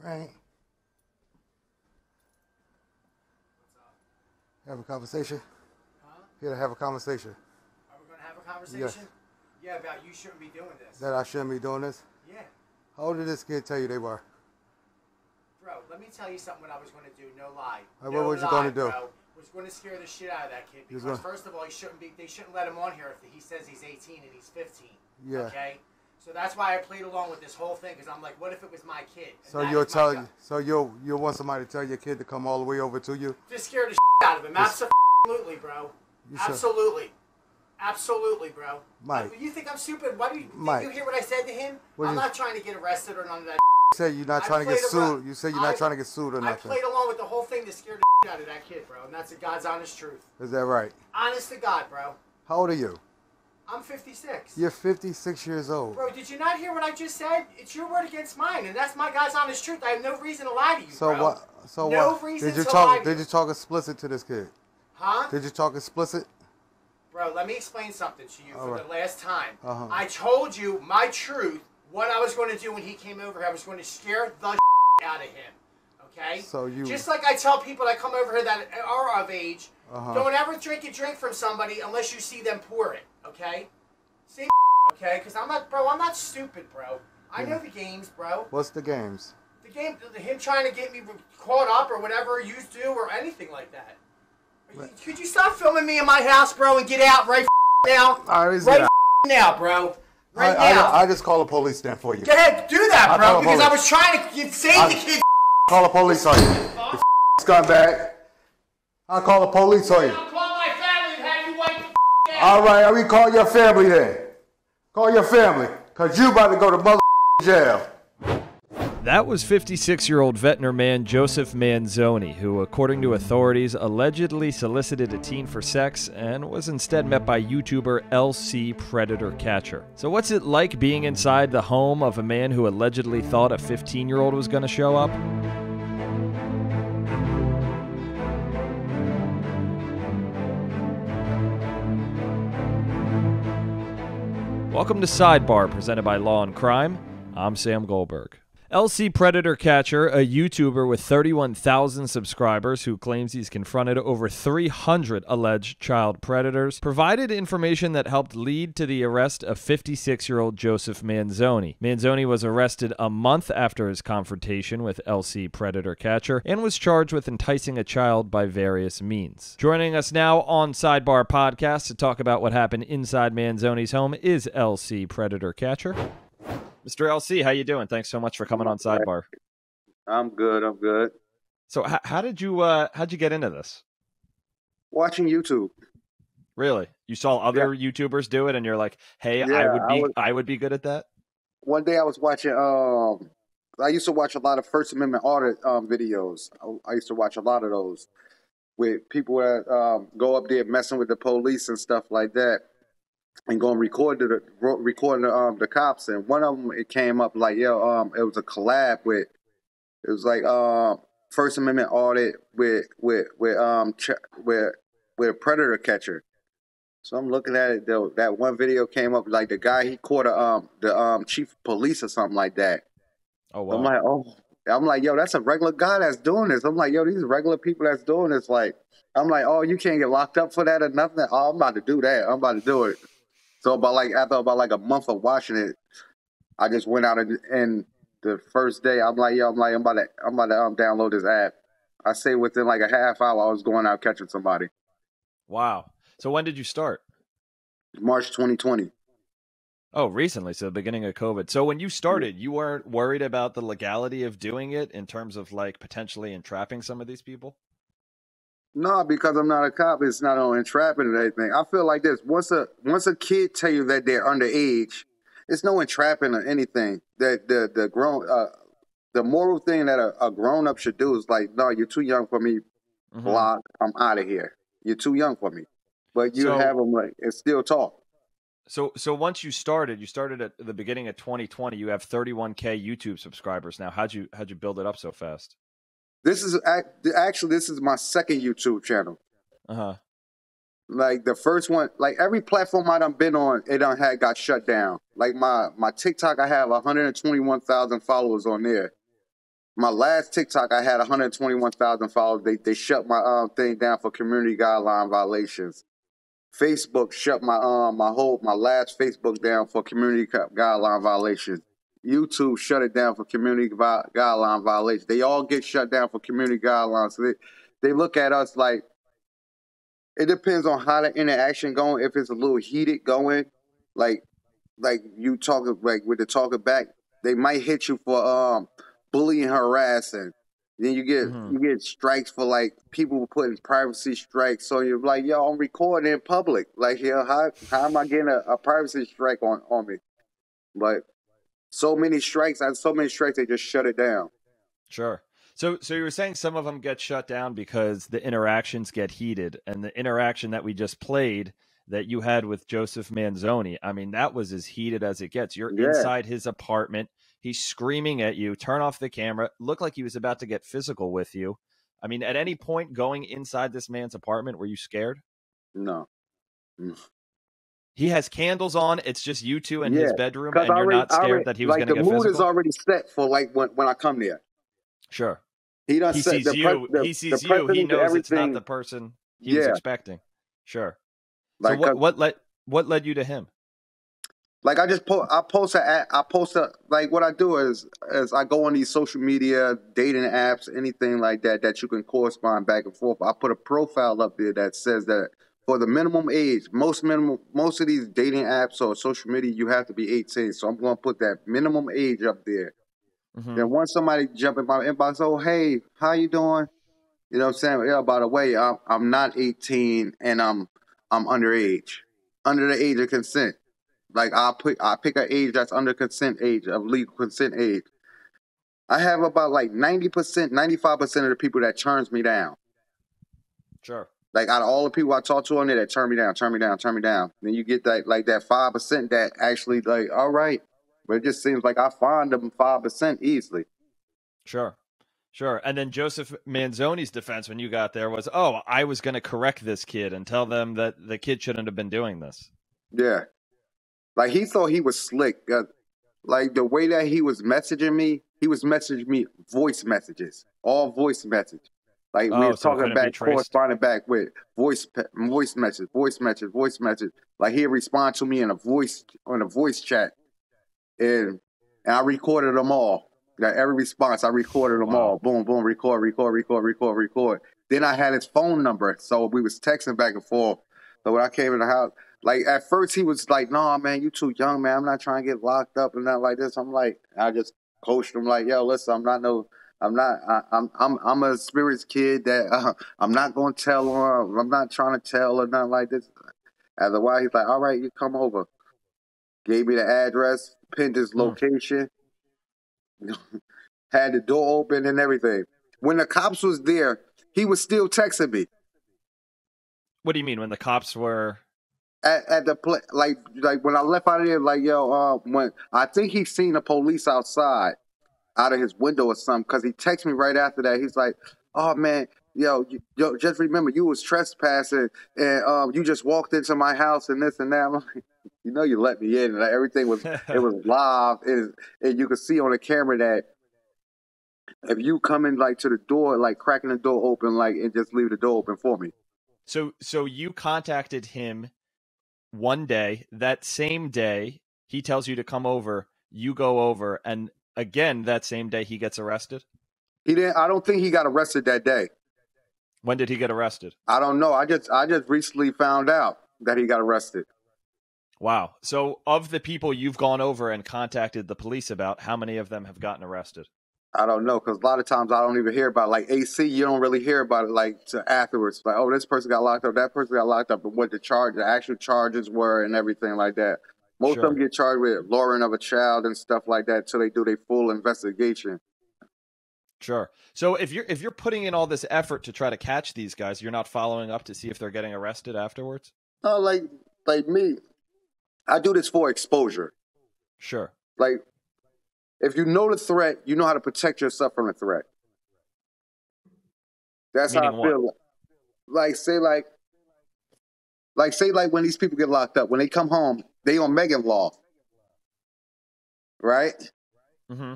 Right. Have a conversation? Huh? Here to have a conversation. Are we going to have a conversation? Yes. Yeah, about you shouldn't be doing this. That I shouldn't be doing this? Yeah. How old did this kid tell you they were? Bro, let me tell you something what I was going to do. No lie. What No was you lie, going to do? Bro. Was going to scare the shit out of that kid because first of all, they shouldn't let him on here if he says he's 18 and he's 15. Yeah. Okay. So that's why I played along with this whole thing because I'm like, what if it was my kid? So you'll tell so you'll want somebody to tell your kid to come all the way over to you? Just scare the shit out of him. Absolutely, bro. Absolutely. Absolutely, bro. Mike. You think I'm stupid? Why do you Mike, you hear what I said to him? I'm not trying to get arrested or none of that. You said you're not trying to get sued. You said you're not trying to get sued or nothing. I played along with the whole thing to scare the shit out of that kid, bro. And that's the God's honest truth. Is that right? Honest to God, bro. How old are you? I'm 56. You're 56 years old. Bro, did you not hear what I just said? It's your word against mine, and that's my God's honest truth. I have no reason to lie to you, bro. What? So no what? reason Did you to talk? lie to Did you talk explicit to this kid? Huh? Did you talk explicit? Bro, let me explain something to you for right. the last time. Uh-huh. I told you my truth, what I was going to do when he came over here. I was going to scare the out of him. Okay? So you... Just like I tell people that come over here that are of age, don't ever drink a drink from somebody unless you see them pour it. Okay? See? Okay? Because I'm not stupid, bro. I know the games, bro. What's the games? The game, him trying to get me caught up or whatever you do or anything like that. Could you stop filming me in my house, bro, and get out right now? Right now, bro. Right now. I just call the police then for you. Go ahead, do that, bro, because I was trying to save the kid. Call the police on you. You scumbag. I'll call the police on you. I'll call my family and have you wipe the out. All right, we call your family then. Call your family, because you about to go to mother jail. That was 56-year-old veterinarian Joseph Manzoni, who, according to authorities, allegedly solicited a teen for sex and was instead met by YouTuber LC Predator Catcher. So what's it like being inside the home of a man who allegedly thought a 15-year-old was going to show up? Welcome to Sidebar, presented by Law&Crime. I'm Sam Goldberg. LC Predator Catcher, a YouTuber with 31,000 subscribers who claims he's confronted over 300 alleged child predators, provided information that helped lead to the arrest of 56-year-old Joseph Manzoni. Manzoni was arrested a month after his confrontation with LC Predator Catcher and was charged with enticing a child by various means. Joining us now on Sidebar Podcast to talk about what happened inside Manzoni's home is LC Predator Catcher. Mr. LC, how you doing? Thanks so much for coming on Sidebar. I'm good. So how'd you get into this? Watching YouTube. Really? You saw other YouTubers do it and you're like, hey, I would be good at that? One day I was watching, I used to watch a lot of First Amendment audit videos. I used to watch a lot of those with people that go up there messing with the police and stuff like that. And go and record the cops, and one of them, it came up like, it was a collab with, it was like First Amendment audit with a predator catcher. So I'm looking at it. That one video came up like the guy, he caught the chief of police or something like that. Oh wow! I'm like, yo, that's a regular guy that's doing this. I'm like, yo, these regular people that's doing this. Like, I'm like, oh, you can't get locked up for that or nothing. Oh, I'm about to do that. I'm about to do it. So after about a month of watching it, I just went out and the first day I'm about to download this app. I say within like a half hour I was going out catching somebody. Wow. So when did you start? March 2020. Oh, recently. So the beginning of COVID. So when you started, you weren't worried about the legality of doing it in terms of like potentially entrapping some of these people? No, because I'm not a cop. It's not on entrapping or anything. I feel like this. Once a kid tell you that they're underage, it's no entrapping or anything. That the moral thing that a grown up should do is like, no, you're too young for me. Block. I'm out of here. You're too young for me. But you have them like and still talk. So once you started at the beginning of 2020. You have 31K YouTube subscribers now. How'd you build it up so fast? This is my second YouTube channel. Like the first one, like every platform I done been on, it got shut down. Like my TikTok, I have 121,000 followers on there. My last TikTok, I had 121,000 followers. They shut my thing down for community guideline violations. Facebook shut my last Facebook down for community guideline violations. YouTube shut it down for community guideline violations. They all get shut down for community guidelines. So they look at us like, it depends on how the interaction going. If it's a little heated going, like you talking like with the talking back, they might hit you for bullying, harassing. Then you get strikes for like people putting privacy strikes. So you're like, yo, I'm recording in public. Like, yo, how am I getting a privacy strike on me? But so many strikes, they just shut it down. Sure. So you were saying some of them get shut down because the interactions get heated, and the interaction that we just played that you had with Joseph Manzoni, I mean, that was as heated as it gets. You're inside his apartment. He's screaming at you, turn off the camera. Looked like he was about to get physical with you. I mean, at any point going inside this man's apartment, were you scared? No. He has candles on. It's just you two in his bedroom, and you're not scared that he was going to get physical? The mood is already set for like when I come there. Sure. He sees you. He sees you. He knows it's not the person he was expecting. Sure. So like, what led you to him? Like I post like what I do is I go on these social media, dating apps, anything like that you can correspond back and forth. I put a profile up there that says that for the minimum age, most of these dating apps or social media, you have to be 18. So I'm going to put that minimum age up there. Mm-hmm. Then once somebody jump in my inbox, oh, hey, how you doing? You know what I'm saying? Yeah, by the way, I'm not 18 and I'm underage, under the age of consent. Like I pick an age that's under consent age, of legal consent age. I have about like 90%, 95% of the people that turns me down. Sure. Like out of all the people I talk to on there that turn me down. Then you get that 5% that actually like, all right. But it just seems like I find them 5% easily. Sure. And then Joseph Manzoni's defense when you got there was, oh, I was going to correct this kid and tell them that the kid shouldn't have been doing this. Yeah. Like he thought he was slick. Like the way that he was messaging me, he was messaging me voice messages, all voice message. Like we were talking back, corresponding back with voice message. Like he'd respond to me on a voice chat. And I recorded them all. Like every response, I recorded them all. Boom, boom, record. Then I had his phone number, so we was texting back and forth. So when I came in the house, like at first he was like, "No, man, you too young, man. I'm not trying to get locked up and nothing like this." I'm like, I just coached him like, "Yo, listen, I'm a spirits kid that I'm not going to tell her. I'm not trying to tell or nothing like this." After a while, he's like, "All right, you come over." Gave me the address, pinned his location, had the door open and everything. When the cops was there, he was still texting me. What do you mean when the cops were at the place? Like when I left out of there, like when I think he seen the police outside, out of his window or something, because he texted me right after that. He's like, "Oh man, yo, just remember you was trespassing and you just walked into my house and this and that." I'm like, you know, you let me in, and everything was it was live, and you could see on the camera that if you come in like to the door, like cracking the door open, like and just leave the door open for me. So you contacted him one day. That same day, he tells you to come over. You go over, and again that same day he gets arrested. He didn't. I don't think he got arrested that day. When did he get arrested? I don't know. I just recently found out that he got arrested. Wow. So of the people you've gone over and contacted the police about, how many of them have gotten arrested? I don't know, because a lot of times I don't even hear about it. Like AC, you don't really hear about it like to afterwards. Like, oh, this person got locked up, that person got locked up, and what the actual charges were and everything like that. Most of them get charged with luring of a child and stuff like that until they do their full investigation. Sure. So if you're putting in all this effort to try to catch these guys, you're not following up to see if they're getting arrested afterwards? No, like me, I do this for exposure. Sure. Like, if you know the threat, you know how to protect yourself from the threat. That's Meaning how I feel. Like say when these people get locked up, when they come home, they on Megan law, right? Mm-hmm.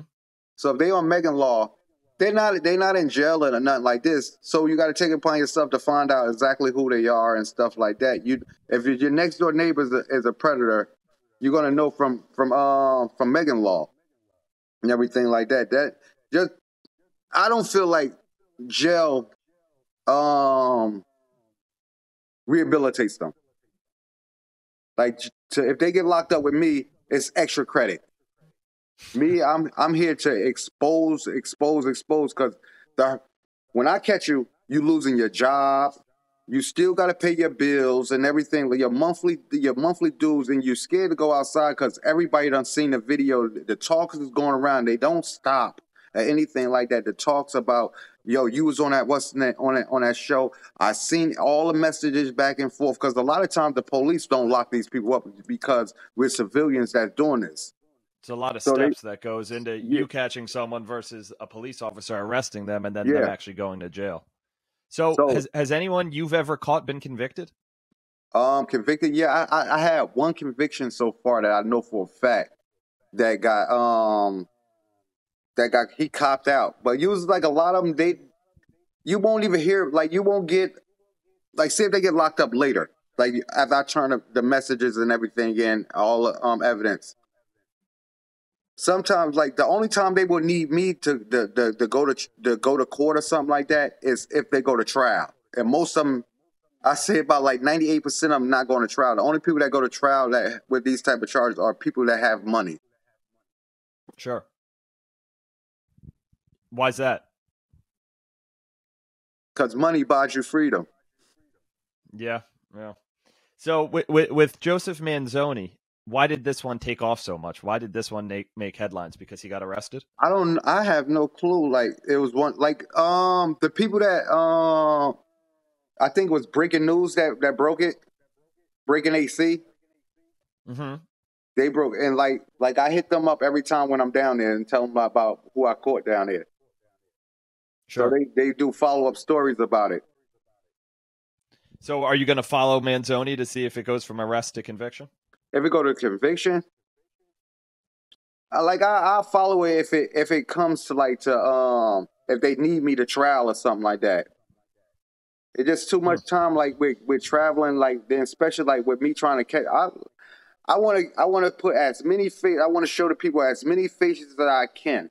So if they on Megan law, they're not in jail or nothing like this. So you got to take it upon yourself to find out exactly who they are and stuff like that. If your next door neighbor is a predator, you're gonna know from Megan Law and everything like that. That just I don't feel like jail rehabilitates them. Like if they get locked up with me, it's extra credit. Me, I'm here to expose, because when I catch you, you losing your job. You still got to pay your bills and everything, your monthly dues, and you're scared to go outside because everybody done seen the video. The talks is going around. They don't stop at anything like that. The talks about, yo, you was on that on that show. I seen all the messages back and forth because a lot of times the police don't lock these people up because we're civilians that's doing this. It's a lot of steps that goes into you catching someone versus a police officer arresting them and then them actually going to jail. So has anyone you've ever caught been convicted? Convicted? Yeah, I had one conviction so far that I know for a fact that he copped out. But it was like a lot of them, you won't even hear, like you won't get, like say if they get locked up later, like as I turn the messages and everything in, all the evidence. Sometimes, like the only time they will need me to go to court or something like that is if they go to trial. And most of them, I say about like 98% of them not going to trial. The only people that go to trial with these type of charges are people that have money. Sure. Why's that? Because money buys you freedom. Yeah. So with Joseph Manzoni, why did this one take off so much? Why did this one make headlines? Because he got arrested? I have no clue. Like it was one, like the people that I think it was Breaking News that broke it, Breaking AC. Mm-hmm. They broke, and like I hit them up every time when I'm down there and tell them about who I caught down there. Sure. So they do follow-up stories about it. So are you going to follow Manzoni to see if it goes from arrest to conviction? If it go to conviction, I'll follow it if it comes to if they need me to trial or something like that. It's just too much time, like with traveling, like then especially like with me trying to catch. I want to put as many faces. I want to show the people as many faces that I can,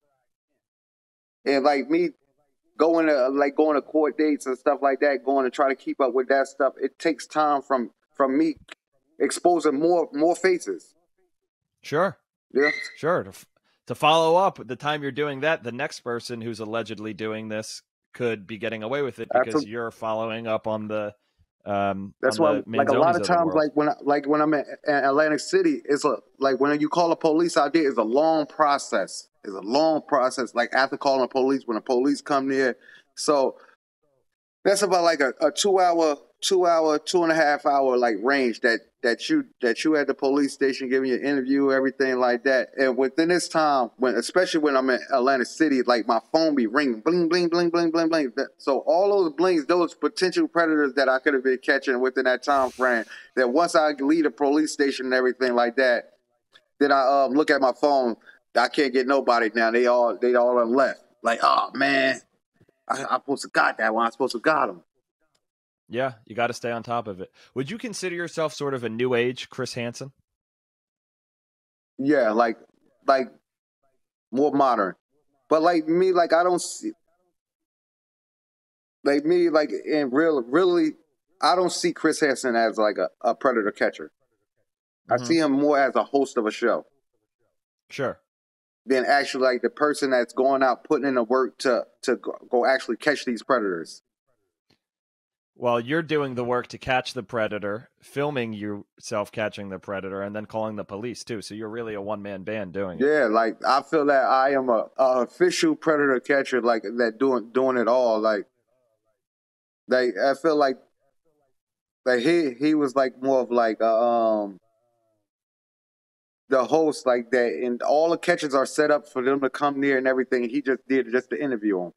and like me going to court dates and stuff like that, going to try to keep up with that stuff. It takes time from me exposing more faces. Sure. Yeah. Sure. To follow up, the time you're doing that, the next person who's allegedly doing this could be getting away with it because you're following up on the. That's why, like a lot of times, like when I'm in Atlantic City, it's like when you call the police out there, it's a long process. It's a long process. Like after calling the police, when the police come there, so that's about like a 2-hour, 2.5 hour like range that you at the police station giving you an interview, everything like that. And within this time, especially when I'm in Atlantic City, like my phone be ringing, bling, bling, bling, bling, bling, bling. So all those blings, those potential predators that I could have been catching within that time frame, that once I leave the police station and everything like that, then I look at my phone, I can't get nobody now. They all are left. Like, oh man, I supposed to got that one. I supposed to got him. Yeah, you got to stay on top of it. Would you consider yourself sort of a new age Chris Hansen? Yeah, like more modern. But like me, like I don't see, like me, like in really, I don't see Chris Hansen as like a predator catcher. I see him more as a host of a show. Sure. Than actually like the person that's going out putting in the work to go actually catch these predators. Well, you're doing the work to catch the predator, filming yourself catching the predator, and then calling the police too. So you're really a one-man band doing it. Yeah, like I feel that I am a official predator catcher, like that doing it all. Like I feel like he was like more of like the host like that, and all the catches are set up for them to come near and everything. And he just did just to interview them.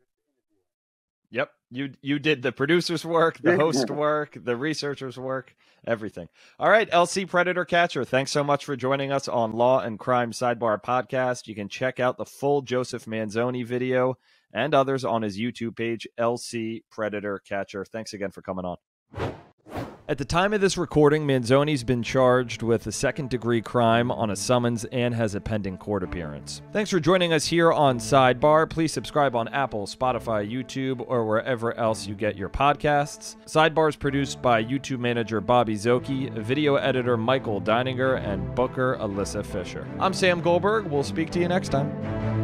Yep. You did the producer's work, the host work, the researcher's work, everything. All right, LC Predator Catcher, thanks so much for joining us on Law and Crime Sidebar Podcast. You can check out the full Joseph Manzoni video and others on his YouTube page, LC Predator Catcher. Thanks again for coming on. At the time of this recording, Manzoni's been charged with a second-degree crime on a summons and has a pending court appearance. Thanks for joining us here on Sidebar. Please subscribe on Apple, Spotify, YouTube, or wherever else you get your podcasts. Sidebar is produced by YouTube manager Bobby Zoki, video editor Michael Deininger, and booker Alyssa Fisher. I'm Sam Goldberg. We'll speak to you next time.